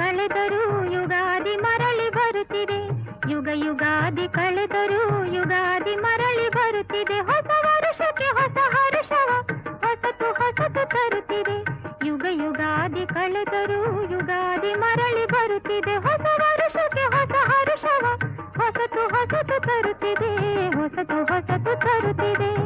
ಕಳೆದರೂ ಯುಗಾದಿ ಮರಳಿ ಬರುತ್ತಿದೆ. ಯುಗ ಯುಗಾದಿ ಕಳೆದರೂ ಯುಗಾದಿ ಮರಳಿ ಬರುತ್ತಿದೆ. ಹೊಸ ವರುಷಕ್ಕೆ ಹೊಸ ಹರುಷವ ಹೊಸತು ಹೊಸತು ತರುತ್ತಿದೆ. ಯುಗ ಯುಗಾದಿ ಕಳೆದರೂ ಯುಗಾದಿ ಮರಳಿ ಬರುತ್ತಿದೆ. ಹೊಸ ವರುಷಕ್ಕೆ ಹೊಸ ಹರುಷವ ಹೊಸತು ಹೊಸತು ತರುತ್ತಿದೆ. ಹೊಸತು ಹೊಸತು ತರುತ್ತಿದೆ.